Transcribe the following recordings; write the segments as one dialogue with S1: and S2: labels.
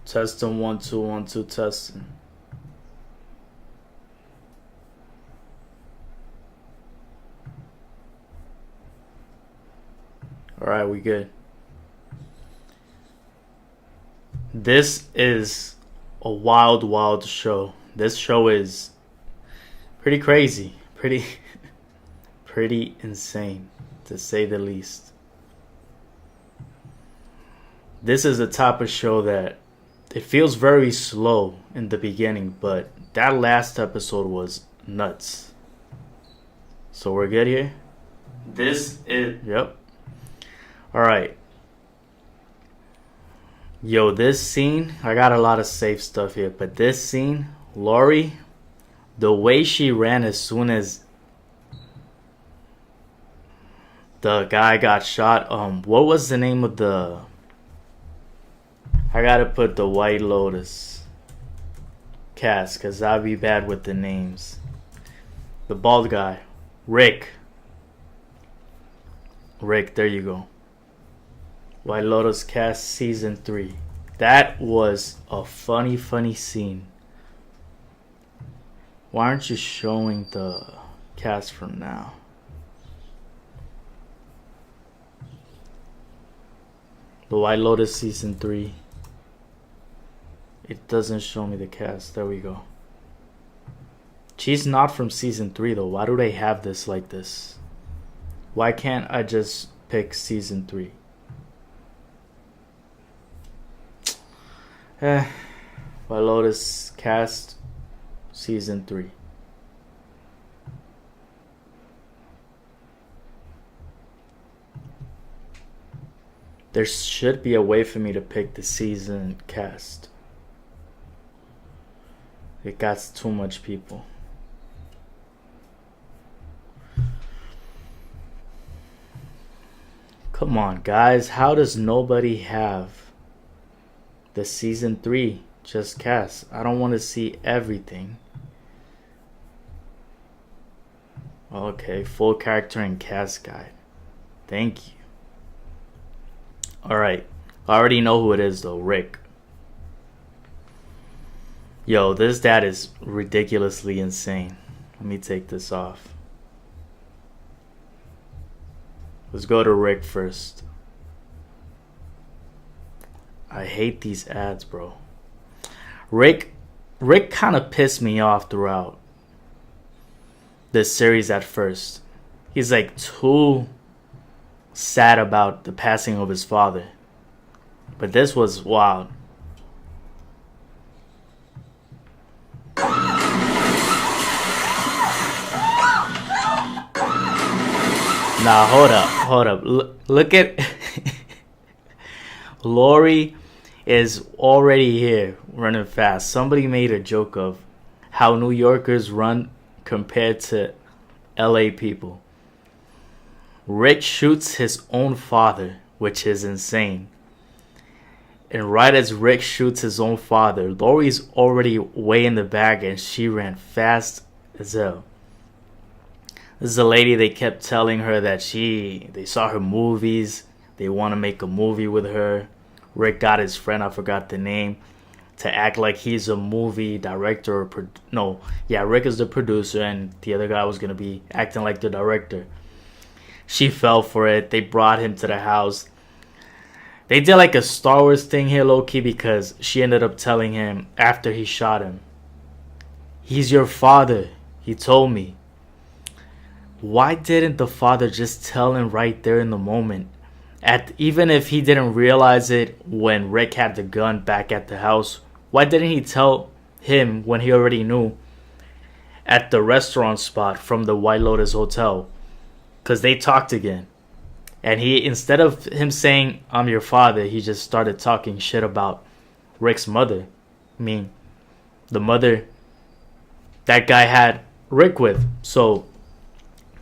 S1: Testing 1 2 1 2 testing. All right, we good. This is a wild, wild show. This show is pretty crazy, pretty insane, to say the least. This is a type of show that it feels very slow in the beginning, but that last episode was nuts. So we're good here? This is... Yep. Alright. Yo, this scene, I got a lot of safe stuff here, but this scene, Lori, the way she ran as soon as the guy got shot, what was the name of the... I gotta put the White Lotus cast, because I'd be bad with the names. The bald guy. Rick, there you go. White Lotus cast season 3. That was a funny scene. Why aren't you showing the cast from now? The White Lotus season 3. It doesn't show me the cast. There we go. She's not from season 3 though. Why do they have this like this? Why can't I just pick season 3? White Lotus cast season 3. There should be a way for me to pick the season cast. It got too much people. Come on, guys. How does nobody have the season 3 just cast? I don't want to see everything. Okay, full character and cast guide. Thank you. Alright. I already know who it is though. Rick. Yo, this dad is ridiculously insane. Let me take this off. Let's go to Rick first. I hate these ads, bro. Rick kind of pissed me off throughout this series at first. He's like too sad about the passing of his father. But this was wild. Nah, hold up. Look at... Lori is already here running fast. Somebody made a joke of how New Yorkers run compared to LA people. Rick shoots his own father, which is insane. And right as Rick shoots his own father, Lori's already way in the back and she ran fast as hell. This is a lady, they kept telling her that they saw her movies. They want to make a movie with her. Rick got his friend, I forgot the name, to act like he's a movie director. Rick is the producer and the other guy was going to be acting like the director. She fell for it. They brought him to the house. They did like a Star Wars thing here, low-key, because she ended up telling him after he shot him, "He's your father. He told me." Why didn't the father just tell him right there in the moment? Even if he didn't realize it when Rick had the gun back at the house, why didn't he tell him when he already knew at the restaurant spot from the White Lotus Hotel? Because they talked again. And instead of him saying, "I'm your father," he just started talking shit about Rick's mother. I mean, the mother that guy had Rick with. So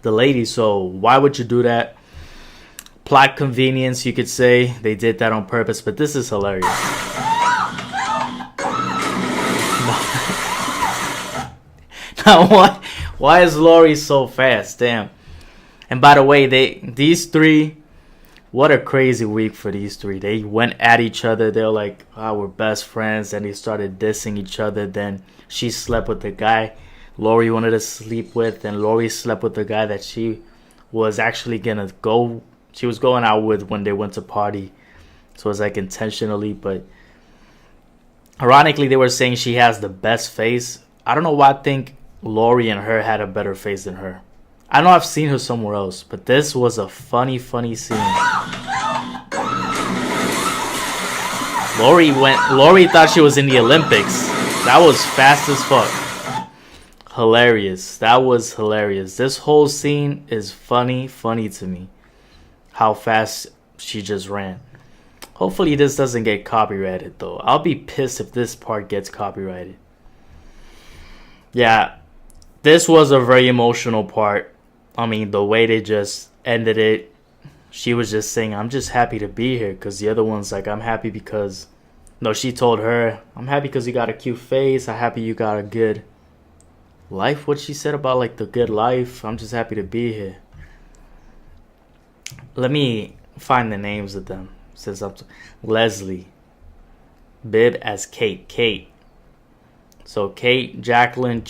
S1: why would you do that? Plot convenience, you could say. They did that on purpose, but this is hilarious. Now, why is Lori so fast? Damn. And by the way, these three What a crazy week for these three. They went at each other. They're like, oh, we're best friends. And they started dissing each other. Then she slept with the guy Lori wanted to sleep with. And Lori slept with the guy that she was actually going to go. She was going out with when they went to party. So it was like intentionally. But ironically, they were saying she has the best face. I don't know why I think Lori and her had a better face than her. I know I've seen her somewhere else, but this was a funny scene. Lori thought she was in the Olympics. That was fast as fuck. Hilarious. That was hilarious. This whole scene is funny to me. How fast she just ran. Hopefully this doesn't get copyrighted though. I'll be pissed if this part gets copyrighted. Yeah, this was a very emotional part. I mean, the way they just ended it, she was just saying, I'm just happy to be here. Because the other one's like, I'm happy because... No, she told her, I'm happy because you got a cute face. I'm happy you got a good life. What she said about, like, the good life. I'm just happy to be here. Let me find the names of them. It says Leslie. Bib as Kate. So, Kate, Jacqueline.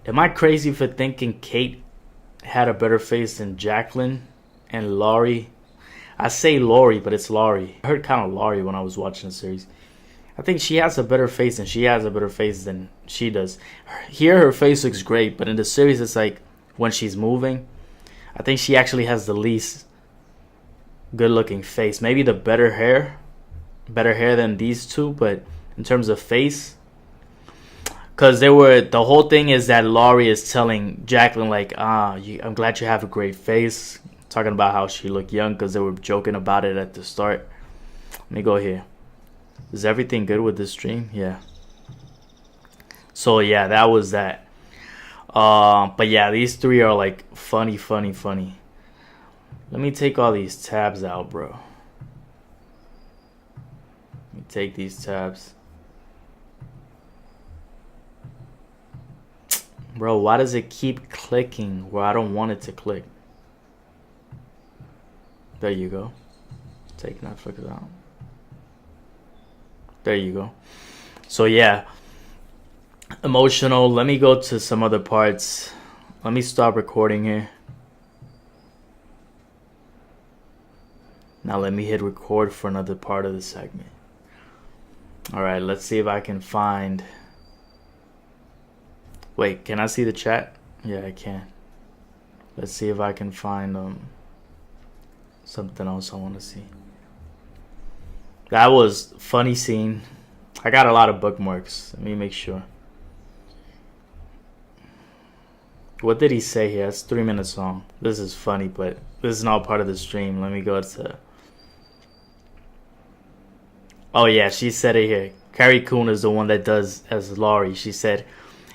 S1: Am I crazy for thinking Kate had a better face than Jacqueline and Laurie? I say Laurie, but it's Laurie. I heard kind of Laurie when I was watching the series. I think she has a better face, and she has a better face than she does. Here, her face looks great, but in the series, it's like when she's moving, I think she actually has the least good-looking face. Maybe the better hair than these two, but in terms of face... Because the whole thing is that Laurie is telling Jacqueline, like, I'm glad you have a great face. Talking about how she looked young because they were joking about it at the start. Let me go here. Is everything good with this stream? Yeah. So, yeah, that was that. But, yeah, these three are, like, funny. Let me take all these tabs out, bro. Let me take these tabs. Bro, why does it keep clicking where I don't want it to click? There you go. Take Netflix out. There you go. So yeah. Emotional. Let me go to some other parts. Let me stop recording here. Now let me hit record for another part of the segment. Alright, let's see if I can find... Wait, can I see the chat? Yeah, I can. Let's see if I can find something else I want to see. That was a funny scene. I got a lot of bookmarks. Let me make sure. What did he say here? It's 3 minutes long. This is funny, but this is not part of the stream. Let me go to... Oh, yeah, she said it here. Carrie Coon is the one that does as Laurie. She said...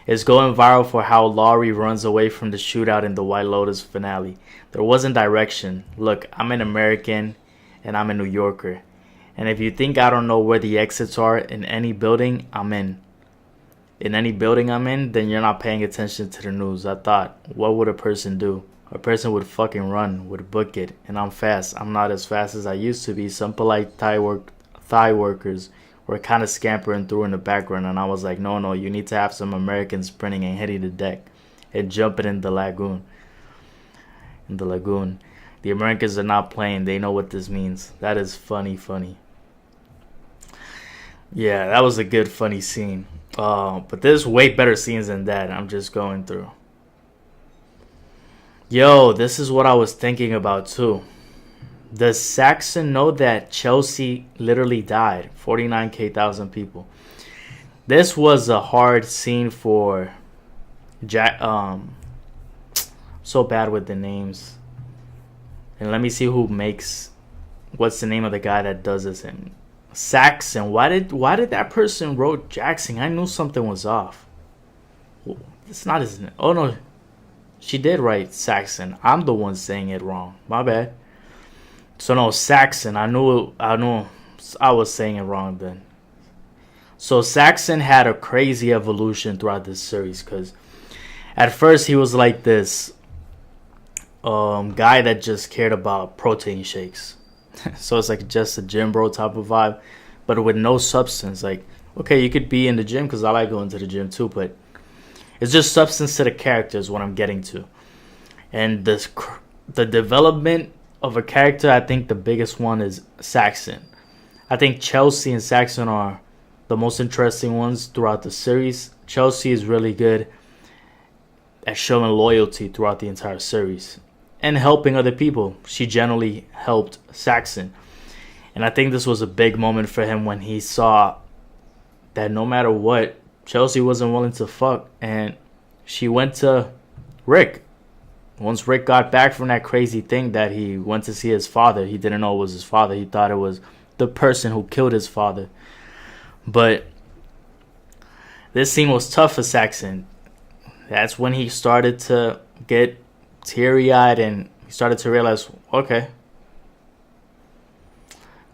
S1: It's going viral for how Laurie runs away from the shootout in the White Lotus finale. There wasn't direction. Look, I'm an American and I'm a New Yorker. And if you think I don't know where the exits are in any building I'm in, then you're not paying attention to the news. I thought, what would a person do? A person would fucking run, would book it. And I'm fast. I'm not as fast as I used to be. Some polite Thai workers were kind of scampering through in the background, and I was like, no, you need to have some Americans sprinting and hitting the deck and jumping in the lagoon. The Americans are not playing. They know what this means. That is funny. Yeah, that was a good funny scene. But there's way better scenes than that. I'm just going through. Yo, this is what I was thinking about too. Does Saxon know that Chelsea literally died? 49,000 people. This was a hard scene for Jack. So bad with the names. And let me see what's the name of the guy that does this? And Saxon. Why did that person wrote Jackson? I knew something was off. It's not his name. Oh no, she did write Saxon. I'm the one saying it wrong. My bad. So no, Saxon. I knew I was saying it wrong then. So Saxon had a crazy evolution throughout this series, because at first he was like this guy that just cared about protein shakes. So it's like just a gym bro type of vibe, but with no substance. Like, okay, you could be in the gym because I like going to the gym too, but it's just substance to the character is what I'm getting to. And the development of a character, I think the biggest one is Saxon. I think Chelsea and Saxon are the most interesting ones throughout the series. Chelsea is really good at showing loyalty throughout the entire series and helping other people. She generally helped Saxon. And I think this was a big moment for him when he saw that no matter what, Chelsea wasn't willing to fuck. And she went to Rick. Once Rick got back from that crazy thing that he went to see his father, he didn't know it was his father. He thought it was the person who killed his father. But this scene was tough for Saxon. That's when he started to get teary-eyed and he started to realize, okay,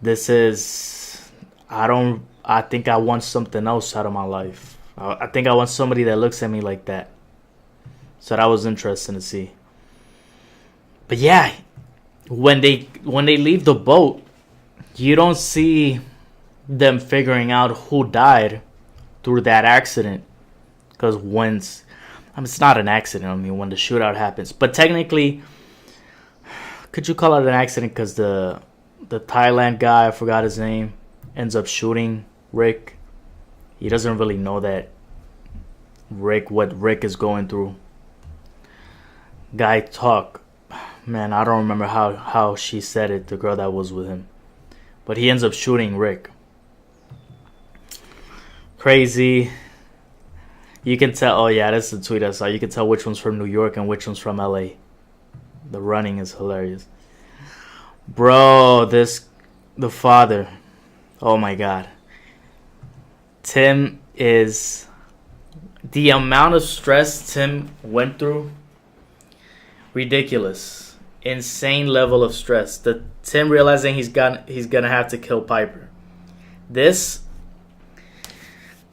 S1: this is, I think I want something else out of my life. I think I want somebody that looks at me like that. So that was interesting to see. But yeah, when they leave the boat, you don't see them figuring out who died through that accident. Because it's not an accident. I mean, when the shootout happens. But technically, could you call it an accident? Because the Thailand guy, I forgot his name, ends up shooting Rick. He doesn't really know that what Rick is going through. Guy talk. Man, I don't remember how she said it, the girl that was with him. But he ends up shooting Rick. Crazy. You can tell, oh yeah, that's the tweet I saw. You can tell which one's from New York and which one's from LA. The running is hilarious. Bro, the father. Oh my god. Tim is, the amount of stress Tim went through, ridiculous. Insane level of stress. The Tim realizing he's gonna have to kill Piper.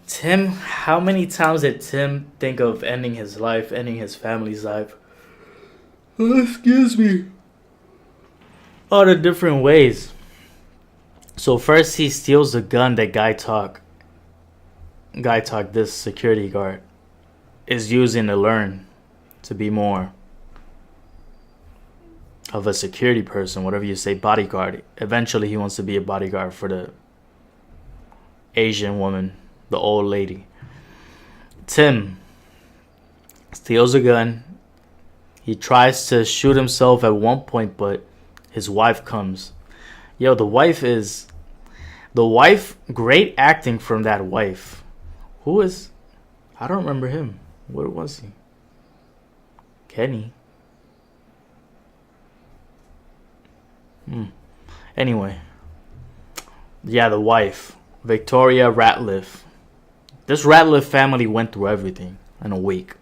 S1: Tim, how many times did Tim think of ending his life, ending his family's life? Oh, excuse me. All the different ways. So first he steals the gun that Guy Talk, this security guard, is using to learn to be more of a security person, whatever you say, bodyguard. Eventually he wants to be a bodyguard for the Asian woman, the old lady. Tim steals a gun. He tries to shoot himself at one point, but his wife comes. Yo, the wife, great acting from that wife. I don't remember him. What was he? Kenny. Anyway. Yeah, the wife. Victoria Ratliff. This Ratliff family went through everything in a week.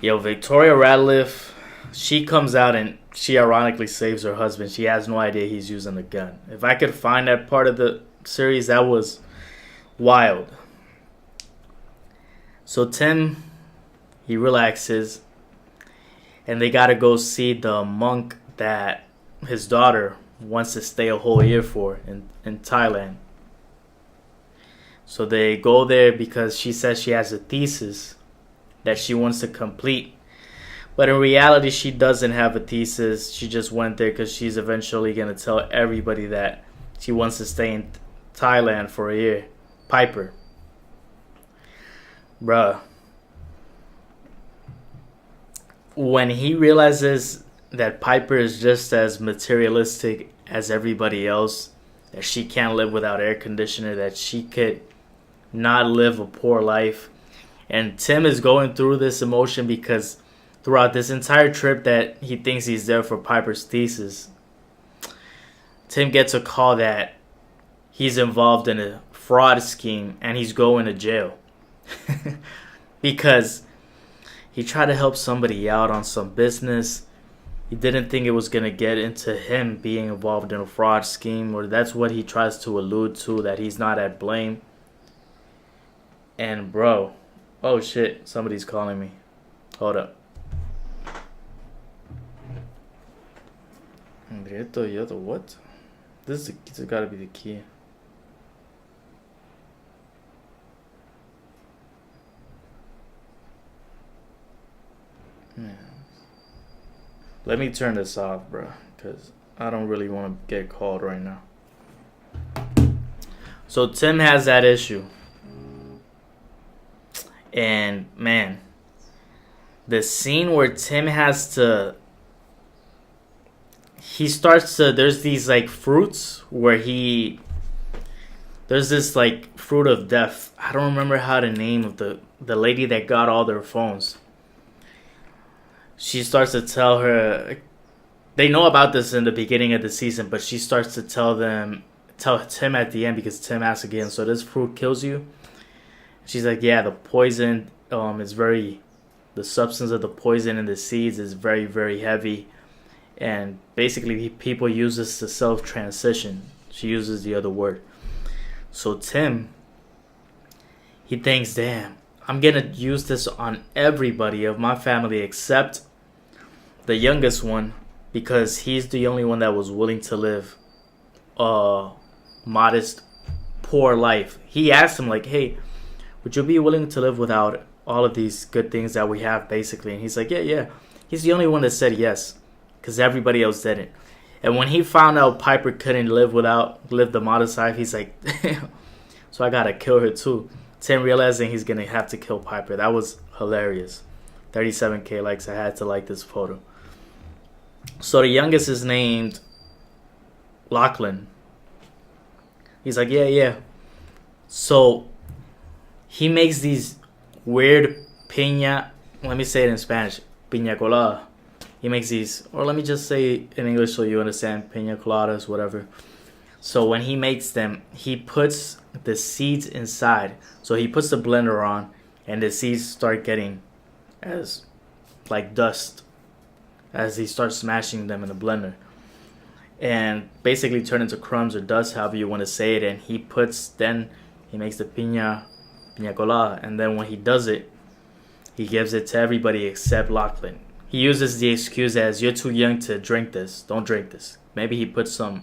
S1: Yo, Victoria Ratliff, she comes out and she ironically saves her husband. She has no idea he's using a gun. If I could find that part of the series, that was wild. So Tim, he relaxes, and they gotta go see the monk that his daughter wants to stay a whole year for in Thailand. So they go there because she says she has a thesis that she wants to complete. But in reality, she doesn't have a thesis. She just went there because she's eventually going to tell everybody that she wants to stay in Thailand for a year. Piper. Bruh. When he realizes that Piper is just as materialistic as everybody else, that she can't live without air conditioner, that she could not live a poor life. And Tim is going through this emotion because throughout this entire trip that he thinks he's there for Piper's thesis, Tim gets a call that he's involved in a fraud scheme and he's going to jail. Because he tried to help somebody out on some business. He didn't think it was going to get into him being involved in a fraud scheme, or that's what he tries to allude to, that he's not at blame. And bro, oh shit, somebody's calling me. Hold up. Secreto y otro what? This has got to be the key. Man. Let me turn this off, bro, because I don't really want to get called right now. So Tim has that issue. And, man, the scene where Tim has to... He starts to... There's these, like, fruits where he... There's this, like, fruit of death. I don't remember how the name of the lady that got all their phones. She starts to tell her... They know about this in the beginning of the season, but she starts to tell Tim at the end, because Tim asks again, so this fruit kills you? She's like, yeah, the poison is very... The substance of the poison in the seeds is very, very heavy. And basically, people use this to self-transition. She uses the other word. So Tim, he thinks, damn, I'm going to use this on everybody of my family except the youngest one, because he's the only one that was willing to live a modest, poor life. He asked him, like, hey, would you be willing to live without all of these good things that we have, basically? And he's like, yeah. He's the only one that said yes, because everybody else didn't. And when he found out Piper couldn't live the modest life, he's like, damn, so I got to kill her too. Tim realizing he's going to have to kill Piper. That was hilarious. 37K likes. I had to like this photo. So the youngest is named Lachlan. He's like, yeah. So he makes these weird let me say it in Spanish, piña colada. He makes these, or let me just say in English so you understand, piña coladas, whatever. So when he makes them, he puts the seeds inside. So he puts the blender on, and the seeds start getting as like dust as he starts smashing them in the blender, and basically turn into crumbs or dust, however you want to say it. And he makes the piña colada, and then when he does it, he gives it to everybody except Lachlan. He uses the excuse as, you're too young to drink this, don't drink this. Maybe he puts some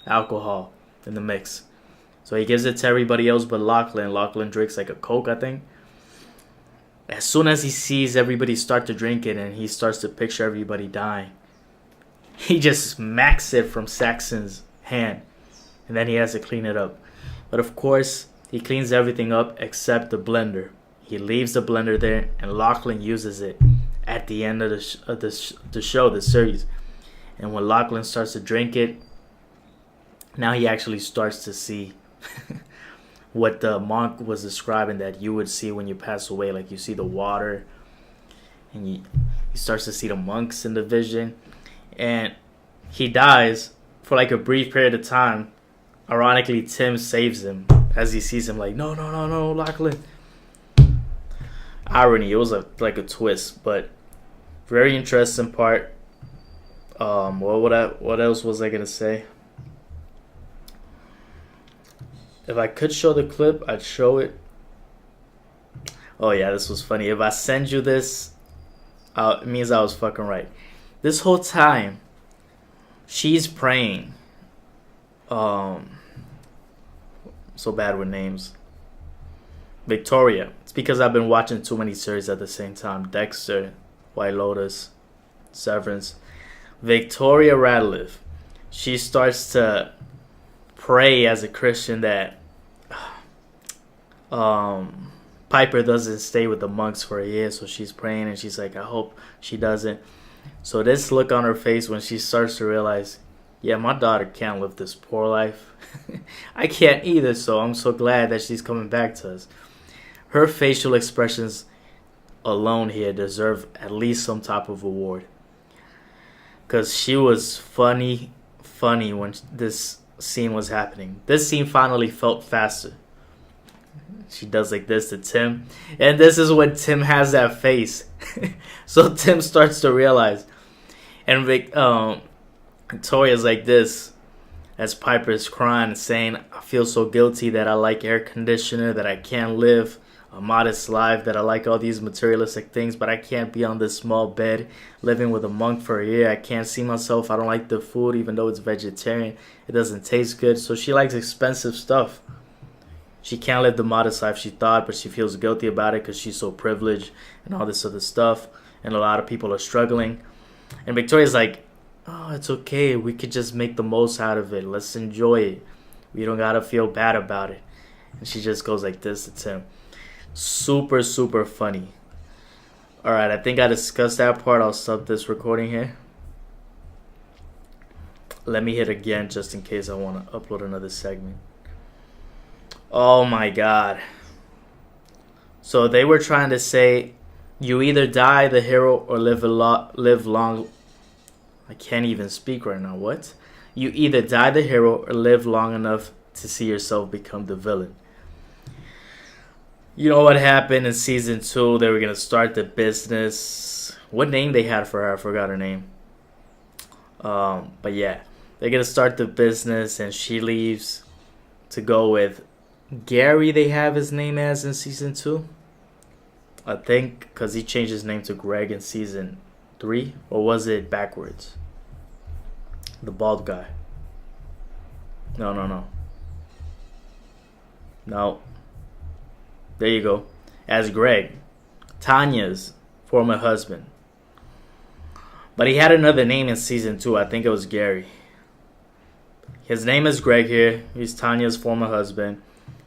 S1: alcohol in the mix. So he gives it to everybody else but Lachlan. Lachlan drinks like a Coke, I think. As soon as he sees everybody start to drink it and he starts to picture everybody dying, he just smacks it from Saxon's hand, and then he has to clean it up. But of course, he cleans everything up except the blender. He leaves the blender there, and Lachlan uses it at the end of the show, the series. And when Lachlan starts to drink it, now he actually starts to see what the monk was describing that you would see when you pass away. Like, you see the water, and he starts to see the monks in the vision. And he dies for like a brief period of time. Ironically, Tim saves him as he sees him, like, no, Lachlan. Irony, it was like a twist, but very interesting part. What else was I gonna say? If I could show the clip, I'd show it. Oh yeah, this was funny. If I send you this, it means I was fucking right. This whole time, she's praying. So bad with names. Victoria. It's because I've been watching too many series at the same time. Dexter, White Lotus, Severance. Victoria Radcliffe. She starts to pray as a Christian that Piper doesn't stay with the monks for a year. So she's praying, and she's like, I hope she doesn't. So this look on her face when she starts to realize, yeah, my daughter can't live this poor life. I can't either, so I'm so glad that she's coming back to us. Her facial expressions alone here deserve at least some type of award. Because she was funny when this scene was happening. This scene finally felt faster. She does like this to Tim. And this is when Tim has that face. So Tim starts to realize. And Victoria's like this as Piper's crying and saying, I feel so guilty that I like air conditioner, that I can't live a modest life, that I like all these materialistic things, but I can't be on this small bed living with a monk for a year. I can't see myself. I don't like the food, even though it's vegetarian. It doesn't taste good. So she likes expensive stuff. She can't live the modest life she thought, but she feels guilty about it because she's so privileged and all this other stuff. And a lot of people are struggling. And Victoria's like, oh, it's okay. We could just make the most out of it. Let's enjoy it. We don't got to feel bad about it. And she just goes like this to Tim. Super, super funny. Alright, I think I discussed that part. I'll stop this recording here. Let me hit again just in case I want to upload another segment. Oh my god. So they were trying to say, you either die the hero or live long. I can't even speak right now. What? You either die the hero or live long enough to see yourself become the villain. You know what happened in season 2? They were going to start the business. What name they had for her? I forgot her name. But yeah, they're going to start the business and she leaves to go with Gary, they have his name as in season 2. I think because he changed his name to Greg in season 3. Or was it backwards? The bald guy. No. There you go. As Greg. Tanya's former husband. But he had another name in season 2. I think it was Gary. His name is Greg here. He's Tanya's former husband.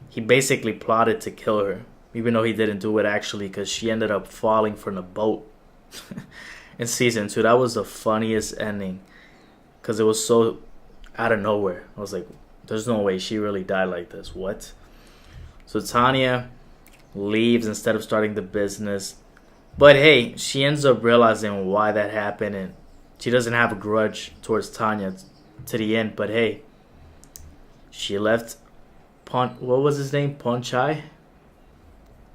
S1: He basically plotted to kill her. Even though he didn't do it actually, because she ended up falling from the boat in season 2. That was the funniest ending. Because it was so out of nowhere. I was like, there's no way she really died like this. What? So Tanya leaves instead of starting the business. But hey, she ends up realizing why that happened. And she doesn't have a grudge towards Tanya to the end. But hey, she left what was his name? Ponchai?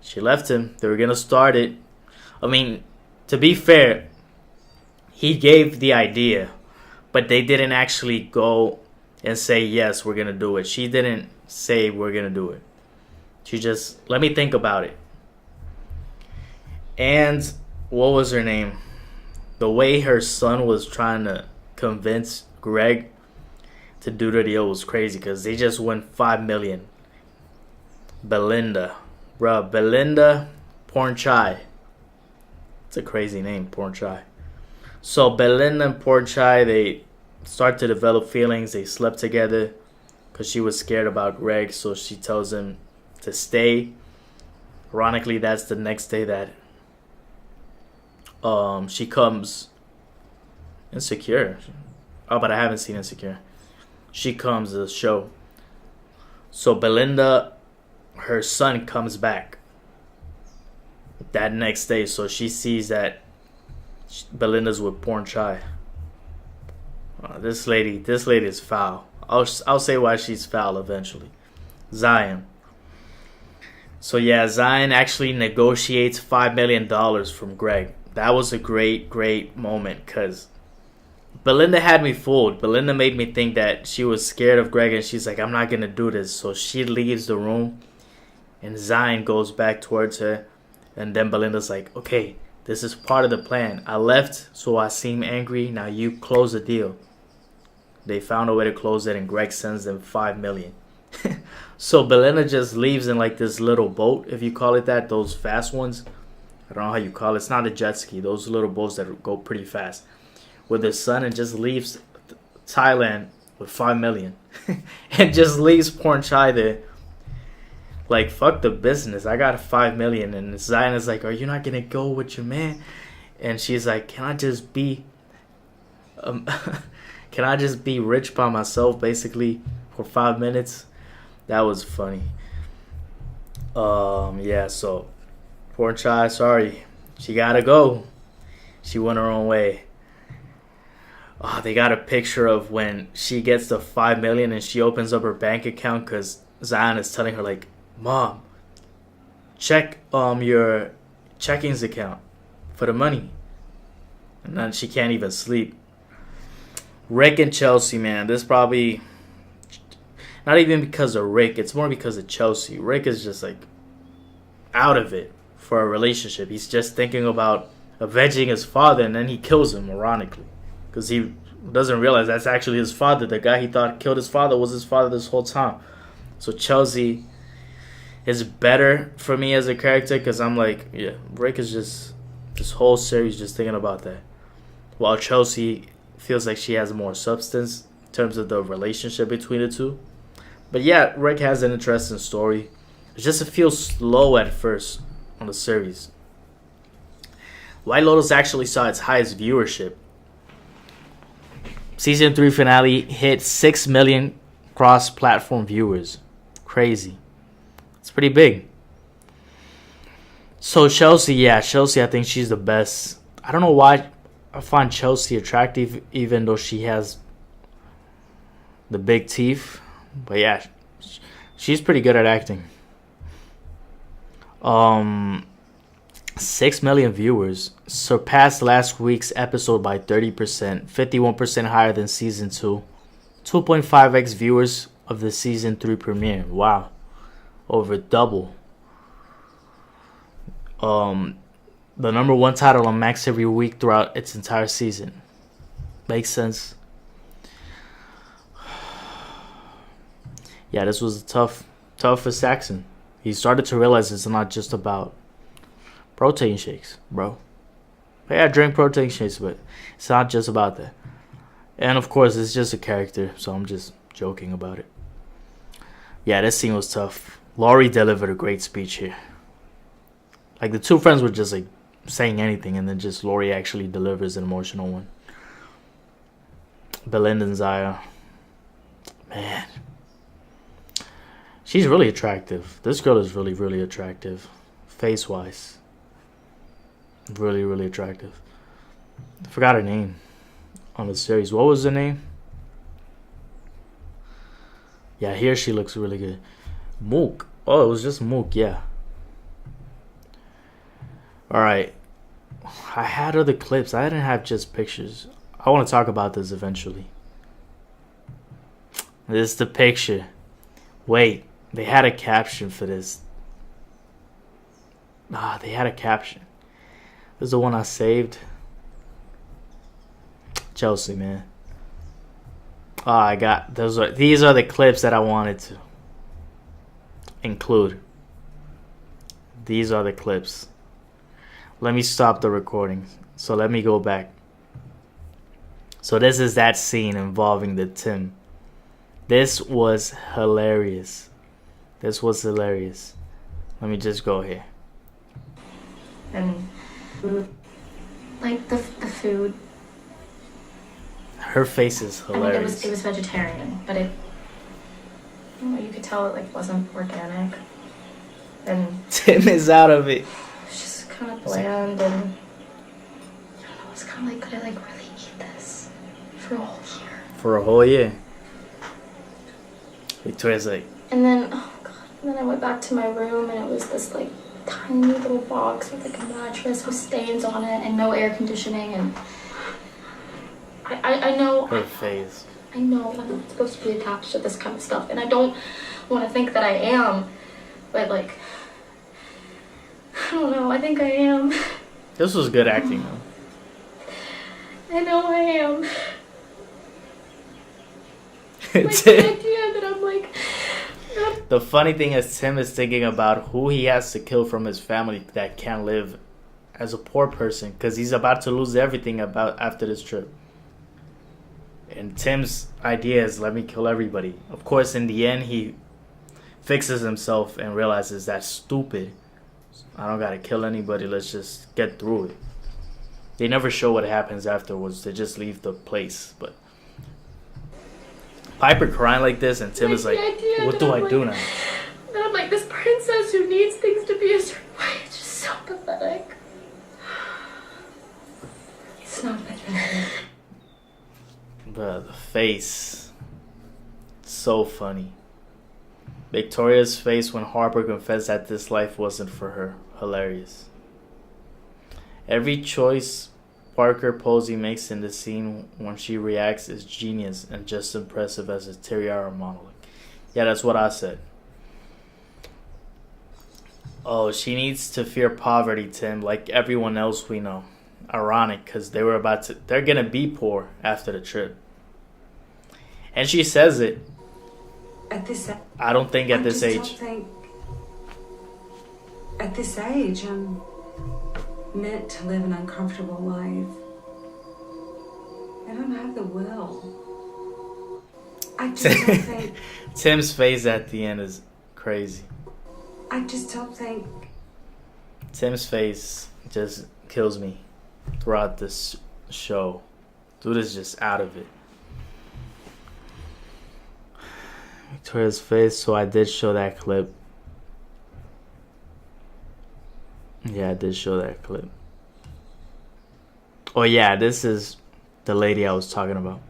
S1: She left him. They were going to start it. I mean, to be fair, he gave the idea. But they didn't actually go and say, yes, we're going to do it. She didn't say we're going to do it. She just, let me think about it. And what was her name? The way her son was trying to convince Greg to do the deal was crazy because they just won $5 million. Belinda. Bruh, Belinda Pornchai. It's a crazy name, Pornchai. So Belinda and Pornchai, they start to develop feelings. They slept together because she was scared about Greg. So she tells him to stay. Ironically, that's the next day that she comes Insecure. Oh, but I haven't seen Insecure. She comes to the show. So Belinda, her son comes back that next day. So she sees that Belinda's with Pornchai. This lady is foul. I'll say why she's foul eventually. Zion. So yeah, Zion actually negotiates $5 million from Greg. That was a great moment because Belinda had me fooled. Belinda made me think that she was scared of Greg and she's like, I'm not going to do this. So she leaves the room and Zion goes back towards her. And then Belinda's like, okay, this is part of the plan. I left so I seem angry. Now you close the deal. They found a way to close it and Greg sends them $5 million. So Belinda just leaves in like this little boat, if you call it that. Those fast ones. I don't know how you call it. It's not a jet ski. Those little boats that go pretty fast. With her son and just leaves Thailand with $5 million. And just leaves Pornchai there. Like, fuck the business. I got $5 million. And Zion is like, are you not going to go with your man? And she's like, can I just be rich by myself, basically, for 5 minutes? That was funny. Yeah, so Pornchai, sorry. She got to go. She went her own way. Oh, they got a picture of when she gets the $5 million and she opens up her bank account because Zion is telling her, like, Mom, check your checkings account for the money. And then she can't even sleep. Rick and Chelsea, man, this probably not even because of Rick. It's more because of Chelsea. Rick is just like, out of it for a relationship. He's just thinking about avenging his father, and then he kills him, ironically. Because he doesn't realize that's actually his father. The guy he thought killed his father was his father this whole time. So Chelsea is better for me as a character because I'm like, yeah, Rick is just, this whole series just thinking about that. While Chelsea feels like she has more substance in terms of the relationship between the two. But yeah, Rick has an interesting story. It just feels slow at first on the series. White Lotus actually saw its highest viewership. Season 3 finale hit 6 million cross-platform viewers. Crazy. It's pretty big. So Chelsea, I think she's the best. I don't know why I find Chelsea attractive, even though she has the big teeth. But yeah, she's pretty good at acting. 6 million viewers, surpassed last week's episode by 30%, 51% higher than season 2. 2.5x viewers of the season 3 premiere. Wow. Over double. The number 1 title on Max every week throughout its entire season. Makes sense. Yeah, this was tough for Saxon. He started to realize it's not just about protein shakes, bro. Yeah, I drink protein shakes, but it's not just about that. And of course, it's just a character, so I'm just joking about it. Yeah, this scene was tough. Laurie delivered a great speech here. Like, the two friends were just like saying anything, and then just Laurie actually delivers an emotional one. Belinda and Zaya, man, she's really attractive. This girl is really, really attractive, face-wise. Really, really attractive. I forgot her name on the series. What was her name? Yeah, here she looks really good. Mook. Oh, it was just Mook, yeah. Alright. I had other clips. I didn't have just pictures. I want to talk about this eventually. This is the picture. Wait, they had a caption for this. They had a caption. This is the one I saved. Chelsea, man. I got these are the clips that I wanted to include. These are the clips. Let me stop the recording. So let me go back. So this is that scene involving the Tim. This was hilarious. Let me just go here.
S2: And like the food.
S1: Her face is hilarious.
S2: It was vegetarian, but you could tell it like wasn't organic. And
S1: Tim is out of it.
S2: It was just kind of bland, and I don't know. It's kind of like, could I like really eat this for a whole year?
S1: For a whole year. Victoria's like.
S2: And then I went back to my room, and it was this like tiny little box with like a mattress with stains on it and no air conditioning, and I know
S1: her face.
S2: I know I'm not supposed to be attached to this kind of stuff, and I don't want to think that I am, but like I don't know, I think I am.
S1: This was good acting though.
S2: I know I am. Like the idea that I'm like
S1: the funny thing is Tim is thinking about who he has to kill from his family that can't live as a poor person, because he's about to lose everything after this trip. And Tim's idea is, let me kill everybody. Of course, in the end, he fixes himself and realizes that's stupid. I don't gotta kill anybody. Let's just get through it. They never show what happens afterwards. They just leave the place. But Piper crying like this, and Tim is like, what do I do now?
S2: And I'm like, this princess who needs things to be a certain way. It's just so pathetic. It's not pathetic.
S1: The face. So funny. Victoria's face when Harper confessed that this life wasn't for her. Hilarious. Every choice Parker Posey makes in the scene when she reacts is genius and just impressive as a Terry monologue. Yeah, that's what I said. Oh, she needs to fear poverty, Tim, like everyone else we know. Ironic, because they're gonna be poor after the trip. And she says it.
S3: At this,
S1: I don't think at this
S3: I just
S1: age.
S3: don't think. At this age, I'm meant to live an uncomfortable life. I don't have the will. I just don't think.
S1: Tim's face at the end is crazy.
S3: I just don't think.
S1: Tim's face just kills me throughout this show. Dude is just out of it. Victoria's face, so I did show that clip. Yeah, I did show that clip. Oh yeah, this is the lady I was talking about.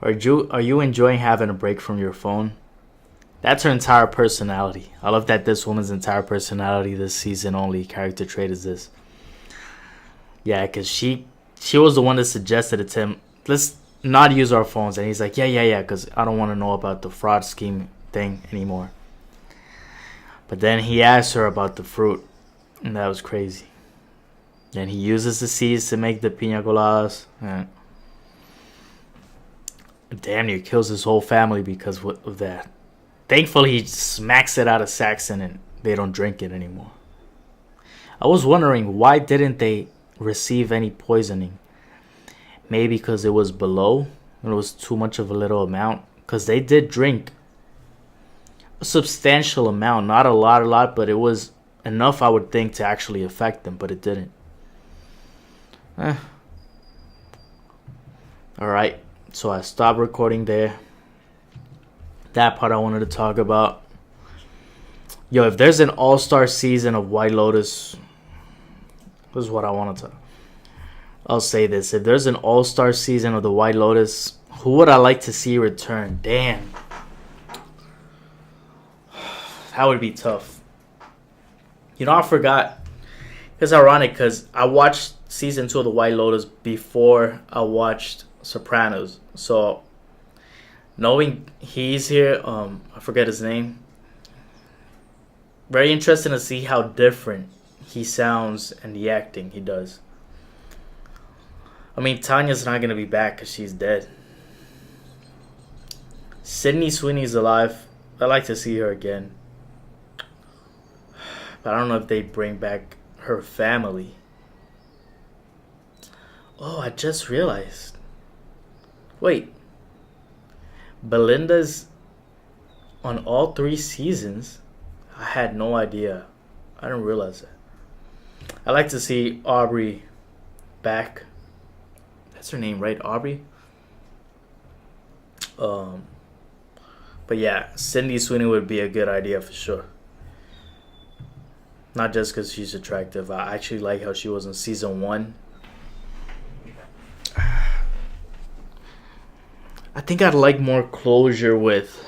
S1: Are you enjoying having a break from your phone? That's her entire personality. I love that this woman's entire personality this season only character trait is this. Yeah, because she was the one that suggested it to him. Let's not use our phones. And he's like, yeah, because I don't want to know about the fraud scheme thing anymore. But then he asked her about the fruit. And that was crazy. And he uses the seeds to make the piña coladas. And damn near kills his whole family because of that. Thankfully, he smacks it out of Saxon and they don't drink it anymore. I was wondering, why didn't they receive any poisoning? Maybe because it was below. It was too much of a little amount. Because they did drink a substantial amount. Not a lot, but it was enough, I would think, to actually affect them. But it didn't. Alright, so I stopped recording there. That part I wanted to talk about. Yo, if there's an all-star season of White Lotus, this is what I want to talk. I'll say this. If there's an all-star season of the White Lotus, who would I like to see return? Damn. That would be tough. You know, I forgot. It's ironic because I watched season 2 of the White Lotus before I watched Sopranos. So, knowing he's here, I forget his name. Very interesting to see how different he sounds and the acting he does. I mean, Tanya's not going to be back because she's dead. Sydney Sweeney's alive. I'd like to see her again. But I don't know if they bring back her family. Oh, I just realized. Wait. Belinda's on all 3 seasons? I had no idea. I didn't realize that. I'd like to see Aubrey back. That's her name, right? Aubrey? But yeah, Cindy Sweeney would be a good idea for sure. Not just because she's attractive. I actually like how she was in season 1. I think I'd like more closure with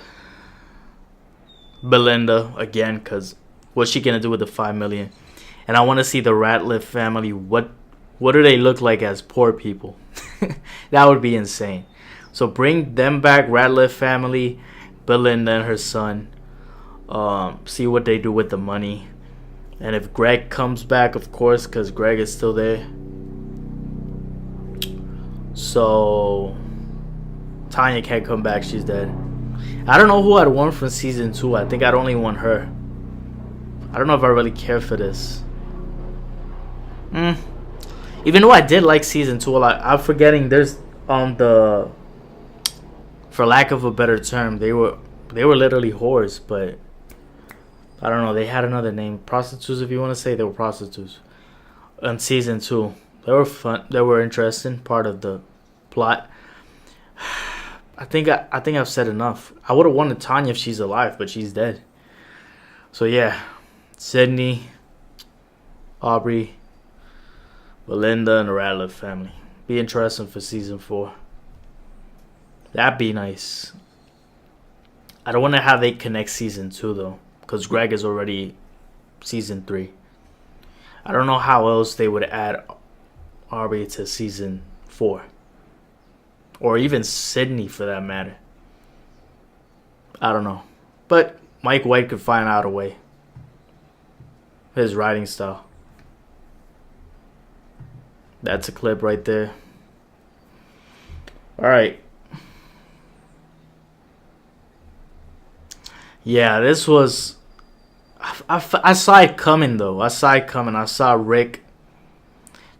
S1: Belinda again, because what's she going to do with the $5 million? And I want to see the Ratliff family. What do they look like as poor people? That would be insane. So bring them back, Ratliff family, Belinda and her son. See what they do with the money. And if Greg comes back, of course, because Greg is still there. So Tanya can't come back. She's dead. I don't know who I'd want from season 2. I think I'd only want her. I don't know if I really care for this. Even though I did like season 2 a lot. I'm forgetting there's the, for lack of a better term, they were literally whores, but I don't know, they had another name. Prostitutes, if you want to say. They were prostitutes. On season 2. They were fun. They were interesting. Part of the plot. I think I've said enough. I would have wanted Tanya if she's alive, but she's dead. So yeah. Sydney, Aubrey, Belinda, and the Ratliff family. Be interesting for season 4. That'd be nice. I don't want to have they connect season 2 though, because Greg is already season 3. I don't know how else they would add Aubrey to season 4. Or even Sydney for that matter. I don't know. But Mike White could find out a way. his writing style. That's a clip right there. All right. Yeah, this was. I saw it coming though. I saw it coming. I saw Rick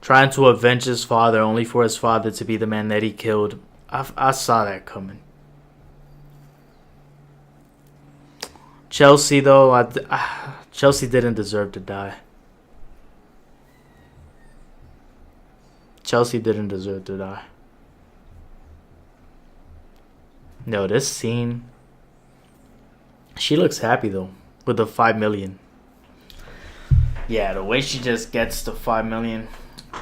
S1: trying to avenge his father, only for his father to be the man that he killed. I saw that coming. Chelsea though, Chelsea didn't deserve to die. Chelsea didn't deserve to die. No, this scene. She looks happy though with the 5 million. Yeah, the way she just gets the 5 million.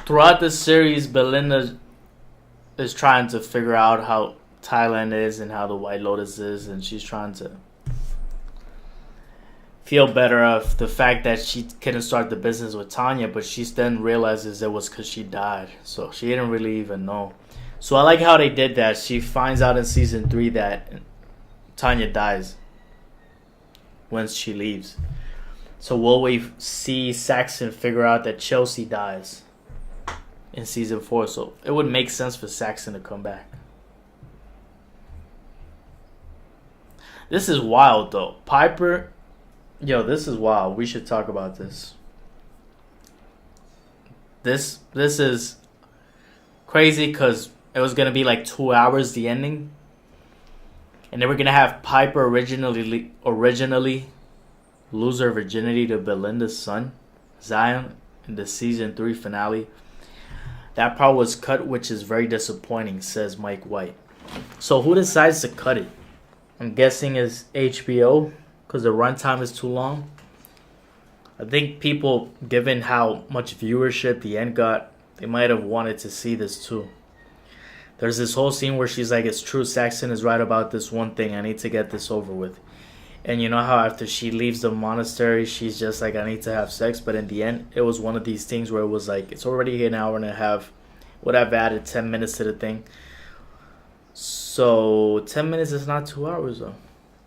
S1: Throughout the series, Belinda is trying to figure out how Thailand is and how the White Lotus is, and she's trying to feel better of the fact that she couldn't start the business with Tanya, but she then realizes it was because she died. So she didn't really even know. So I like how they did that. She finds out in season 3 that Tanya dies once she leaves. So will we see Saxon figure out that Chelsea dies in season 4? So it would make sense for Saxon to come back. This is wild though. Piper, yo, this is wild. We should talk about this. This is crazy because it was gonna be like 2 hours the ending, and they were gonna have Piper originally lose her virginity to Belinda's son, Zion, in the season 3 finale. That part was cut, which is very disappointing, says Mike White. So who decides to cut it? I'm guessing it's HBO, because the runtime is too long. I think people, given how much viewership the end got, they might have wanted to see this too. There's this whole scene where she's like, it's true, Saxon is right about this one thing. I need to get this over with. And you know how after she leaves the monastery, she's just like, I need to have sex. But in the end, it was one of these things where it was like, it's already an hour and a half. Would have added 10 minutes to the thing. So 10 minutes is not 2 hours though.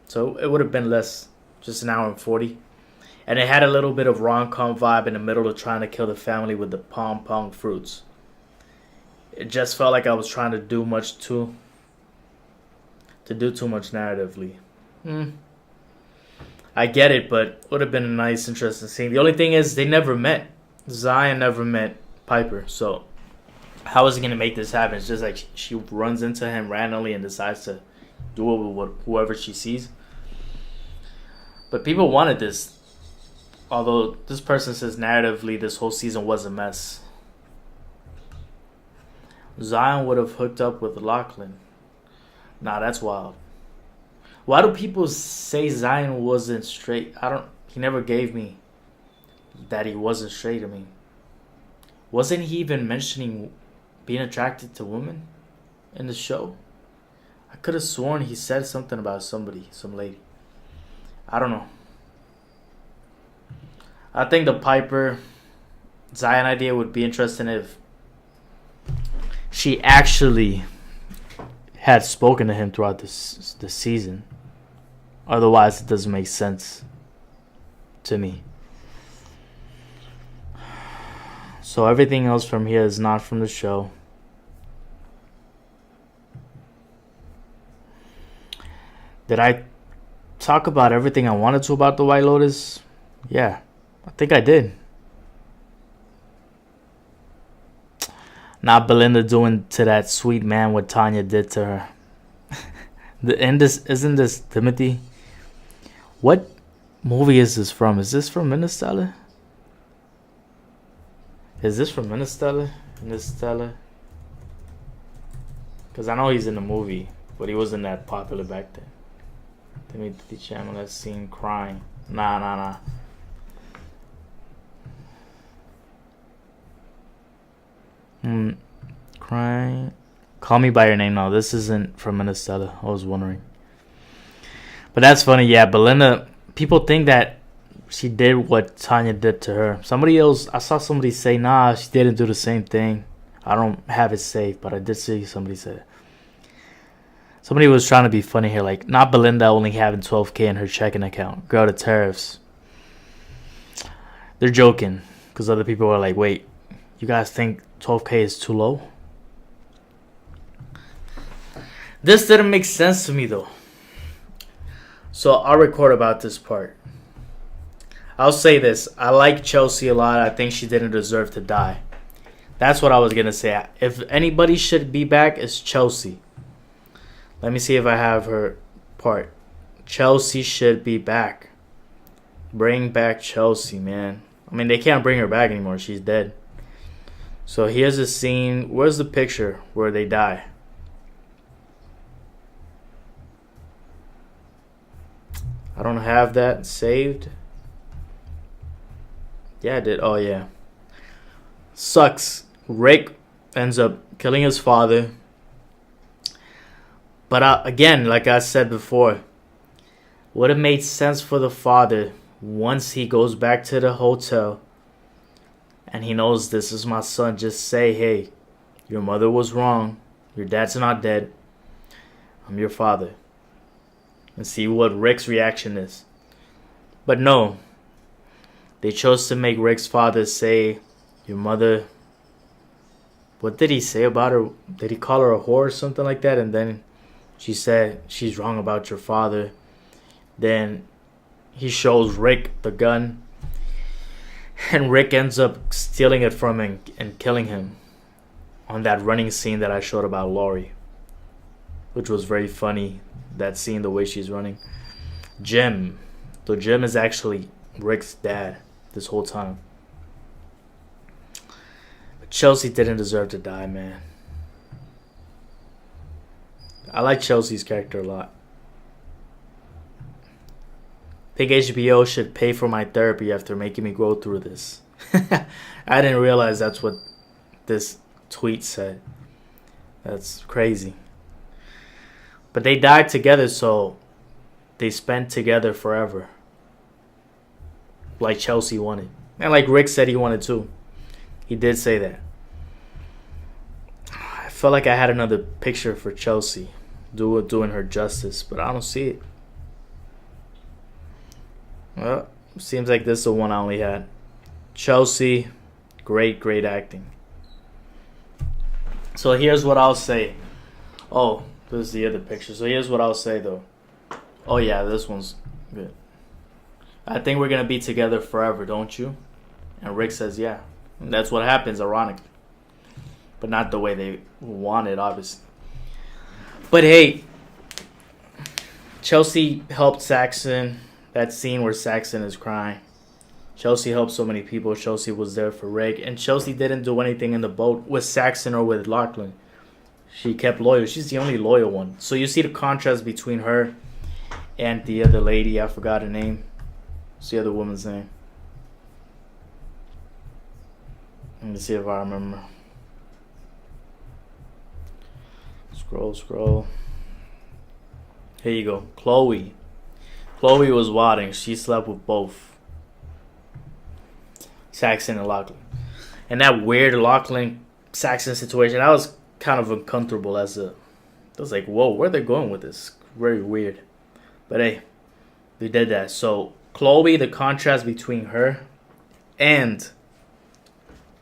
S1: So it would have been less, just an hour and 40. And it had a little bit of rom-com vibe in the middle of trying to kill the family with the pom-pom fruits. It just felt like I was trying to do too much narratively. I get it, but it would have been a nice, interesting scene. The only thing is, they never met. Zion never met Piper. So how is he going to make this happen? It's just like she runs into him randomly and decides to do it with whoever she sees. But people wanted this. Although this person says narratively this whole season was a mess. Zion would have hooked up with Lachlan. Nah, that's wild. Why do people say Zion wasn't straight? He never gave me that he wasn't straight. I mean, wasn't he even mentioning being attracted to women in the show? I could have sworn he said something about somebody, some lady. I don't know. I think the Piper Zion idea would be interesting if she actually had spoken to him throughout the season. Otherwise, it doesn't make sense to me. So everything else from here is not from the show. Did I talk about everything I wanted to about the White Lotus? Yeah, I think I did. Not Belinda doing to that sweet man what Tanya did to her. Isn't this Timothy? What movie is this from? Is this from Interstellar? Is this from Interstellar? Interstellar? Because I know he's in the movie, but he wasn't that popular back then. Timothy Chalamet seen crying. Nah. Crying. Call Me By Your Name. No, this isn't from Interstellar. I was wondering. But that's funny. Yeah, Belinda. People think that she did what Tanya did to her. Somebody else. I saw somebody say, nah, she didn't do the same thing. I don't have it saved, but I did see somebody say it. Somebody was trying to be funny here. Like, not Belinda only having $12,000 in her checking account. Girl, the tariffs. They're joking because other people are like, wait, you guys think 12K is too low? This didn't make sense to me though. So I'll record about this part. I'll say this. I like Chelsea a lot. I think she didn't deserve to die. That's what I was going to say. If anybody should be back, it's Chelsea. Let me see if I have her part. Chelsea should be back. Bring back Chelsea, man. I mean, they can't bring her back anymore. She's dead. So here's a scene. Where's the picture where they die? I don't have that saved. Yeah, I did. Oh, yeah. Sucks. Rick ends up killing his father. But again, like I said before, would have made sense for the father once he goes back to the hotel and he knows this is my son. Just say, hey, your mother was wrong. Your dad's not dead. I'm your father. And see what Rick's reaction is. But no. They chose to make Rick's father say, your mother... What did he say about her? Did he call her a whore or something like that? And then she said, she's wrong about your father. Then he shows Rick the gun. And Rick ends up stealing it from him and killing him. On that running scene that I showed about Laurie. Which was very funny. That scene, the way she's running. Jim. So Jim is actually Rick's dad this whole time. But Chelsea didn't deserve to die, man. I like Chelsea's character a lot. I think HBO should pay for my therapy after making me go through this. I didn't realize that's what this tweet said. That's crazy. But they died together, so they spent together forever. Like Chelsea wanted. And like Rick said he wanted too. He did say that. I felt like I had another picture for Chelsea. Doing her justice, but I don't see it. Well, seems like this is the one I only had. Chelsea, great acting. So here's what I'll say. Oh, this is the other picture. So here's what I'll say though. Oh yeah, this one's good. I think we're going to be together forever, don't you? And Rick says, yeah. And that's what happens, ironically. But not the way they wanted, obviously. But hey, Chelsea helped Saxon. That scene where Saxon is crying. Chelsea helped so many people. Chelsea was there for Rick. And Chelsea didn't do anything in the boat with Saxon or with Lachlan. She kept loyal. She's the only loyal one. So you see the contrast between her and the other lady. I forgot her name. What's the other woman's name? Let me see if I remember. Scroll. Here you go. Chloe. Chloe was wadding. She slept with both Saxon and Lachlan. And that weird Lachlan-Saxon situation, I was kind of uncomfortable I was like, whoa, where are they going with this? Very weird. But hey, they did that. So Chloe, the contrast between her and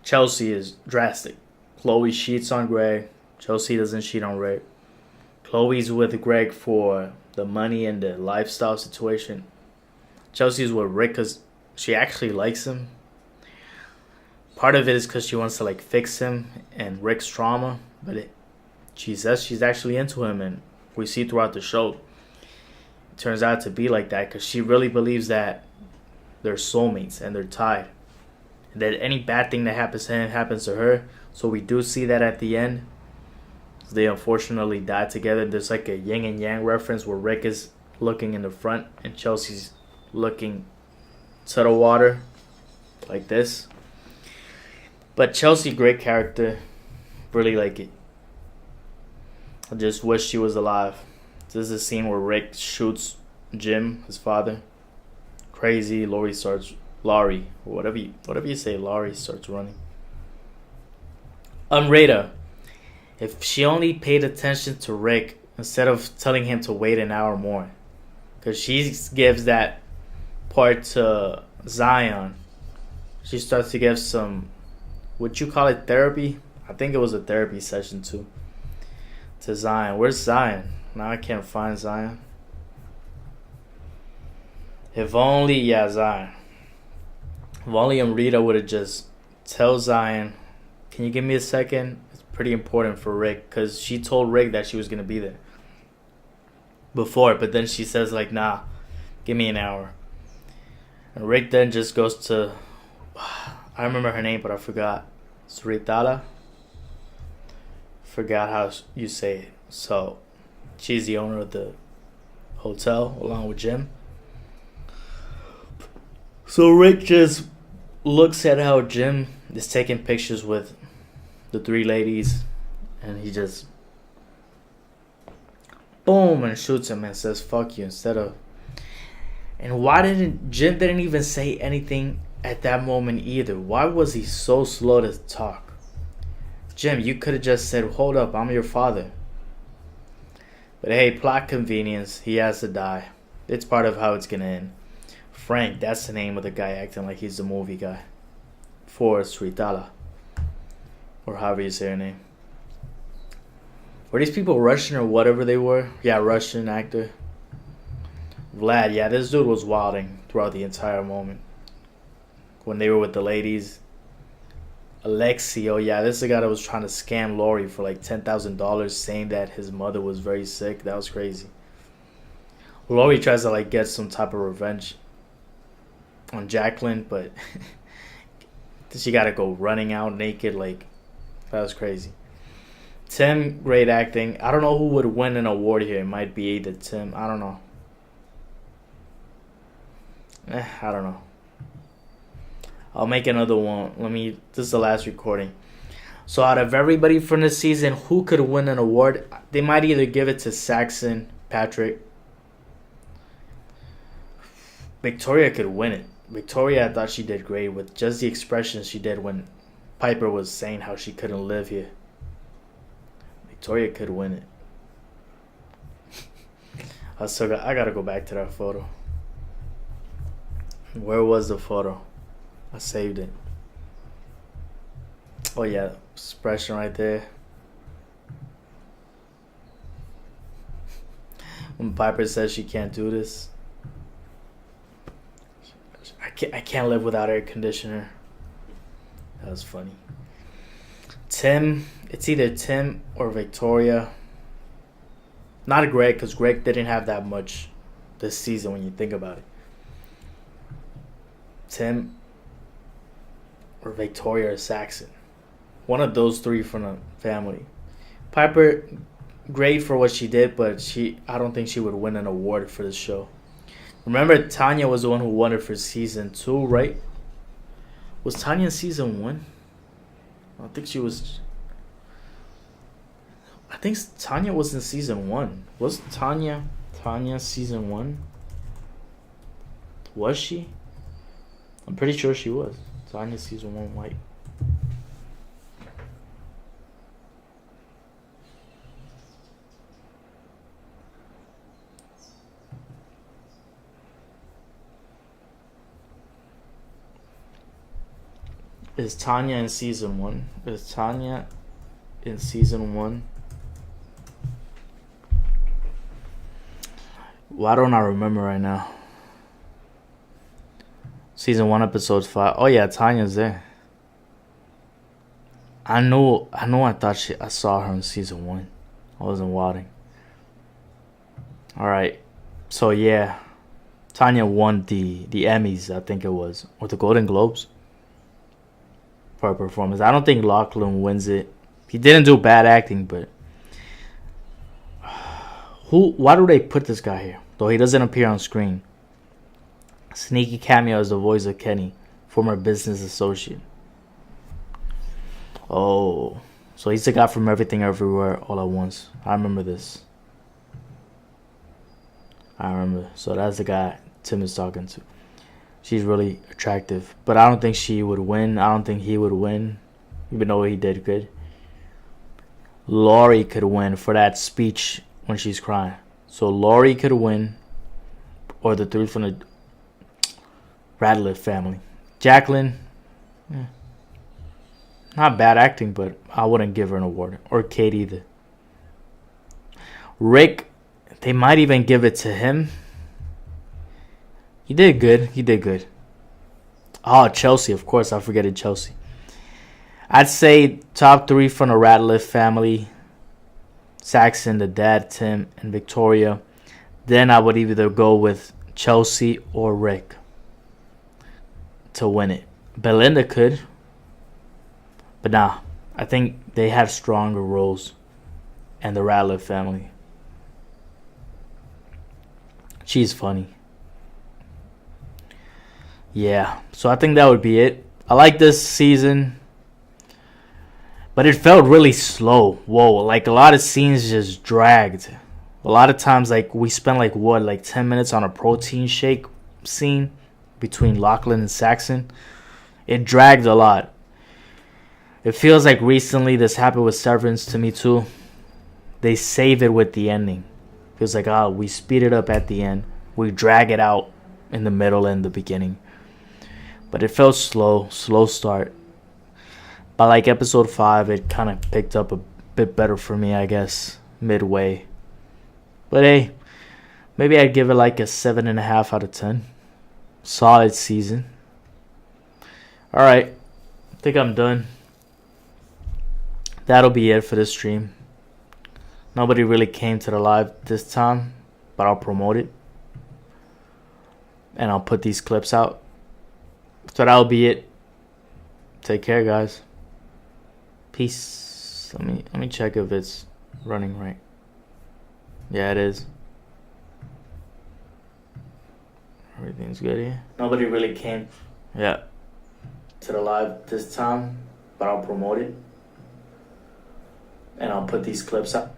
S1: Chelsea is drastic. Chloe cheats on Greg. Chelsea doesn't cheat on Rick. Chloe's with Greg for the money and the lifestyle situation. Chelsea's with Rick because she actually likes him. Part of it is because she wants to fix him and Rick's trauma. But she says she's actually into him, and we see throughout the show it turns out to be like that because she really believes that they're soulmates and they're tied. And that any bad thing that happens to him happens to her. So we do see that at the end. They unfortunately died together. There's like a yin and yang reference where Rick is looking in the front and Chelsea's looking to the water like this. But Chelsea, great character. Really like it. I just wish she was alive. This is a scene where Rick shoots Jim, his father. Crazy. Laurie, or whatever you say, Laurie starts running. Rita, if she only paid attention to Rick instead of telling him to wait an hour more. Because she gives that part to Zion She starts to give some, would you call it therapy? I think it was a therapy session too. To Zion. Where's Zion? Now I can't find Zion. If only, yeah, Zion. If only Amrita would have just tell Zion, can you give me a second? It's pretty important for Rick, because she told Rick that she was going to be there before, but then she says like, nah, give me an hour. And Rick then just goes to, I remember her name, but I forgot. Sritala. Forgot how you say it. So, she's the owner of the hotel, along with Jim. So Rick just looks at how Jim is taking pictures with the three ladies, and he just boom and shoots him and says fuck you instead of. And why didn't Jim didn't even say anything at that moment either? Why was he so slow to talk? Jim, you could have just said, hold up, I'm your father. But hey, plot convenience, he has to die. It's part of how it's gonna end. Frank, that's the name of the guy acting like he's the movie guy. For Sritala. Or however you say her name. Were these people Russian or whatever they were? Yeah, Russian actor. Vlad, yeah, this dude was wilding throughout the entire moment. When they were with the ladies. Alexi, oh yeah, this is the guy that was trying to scam Lori for like $10,000, saying that his mother was very sick. That was crazy. Lori tries to like get some type of revenge on Jacqueline, but she got to go running out naked. Like, that was crazy. Tim, great acting. I don't know who would win an award here. It might be either Tim. I don't know. I don't know. I'll make another one. This is the last recording. So out of everybody from this season, who could win an award? They might either give it to Saxon, Patrick. Victoria could win it. Victoria, I thought she did great with just the expressions she did when Piper was saying how she couldn't live here. Victoria could win it. I gotta go back to that photo. Where was the photo? I saved it. Oh yeah, expression right there. When Piper says she can't do this. I can't live without air conditioner. That was funny. Tim, it's either Tim or Victoria. Not Greg, because Greg didn't have that much this season when you think about it. Tim or Victoria or Saxon. One of those three from the family. Piper, great for what she did, but I don't think she would win an award for this show. Remember, Tanya was the one who won it for season 2, right? Was Tanya in season 1? I don't think she was. I think Tanya was in season 1. Was Tanya season 1? Was she? I'm pretty sure she was. Tanya season 1 white. Is Tanya in season 1? Is Tanya in season 1? Why don't I remember right now? Season 1, episode 5. Oh yeah, Tanya's there. I thought I saw her in season 1. I wasn't wilding. Alright. So yeah. Tanya won the Emmys, I think it was. Or the Golden Globes. For her performance. I don't think Lachlan wins it. He didn't do bad acting, but why do they put this guy here? Though he doesn't appear on screen. Sneaky cameo as the voice of Kenny, former business associate. Oh, so he's the guy from Everything Everywhere All at Once. I remember this. So that's the guy Tim is talking to. She's really attractive, but I don't think she would win. I don't think he would win, even though he did good. Lori could win for that speech when she's crying. So Lori could win, or the three from the Radcliffe family. Jacqueline, Not bad acting, but I wouldn't give her an award. Or Kate either. Rick, they might even give it to him. He did good. He did good. Oh, Chelsea, of course. I forget Chelsea. I'd say top 3 from the Ratliff family. Saxon, the dad, Tim, and Victoria. Then I would either go with Chelsea or Rick to win it. Belinda could. But nah, I think they have stronger roles. And the Ratliff family. She's funny. Yeah, so I think that would be it. I like this season. But it felt really slow. Whoa, like a lot of scenes just dragged. A lot of times, like, we spent like 10 minutes on a protein shake scene between Lachlan and Saxon. It dragged a lot. It feels like recently this happened with Severance to me too. They save it with the ending. Feels like, we speed it up at the end. We drag it out in the middle and the beginning. But it felt slow start. By like episode 5, it kind of picked up a bit better for me, I guess, midway. But hey, maybe I'd give it like a 7.5 out of 10. Solid season. Alright, I think I'm done. That'll be it for this stream. Nobody really came to the live this time, but I'll promote it. And I'll put these clips out. So that'll be it. Take care, guys. Peace. Let me check if it's running right. Yeah, it is. Everything's good here. Nobody really came. Yeah. To the live this time, but I'll promote it. And I'll put these clips up.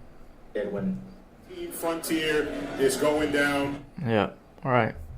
S1: When
S4: Frontier is going down.
S1: Yeah. All right.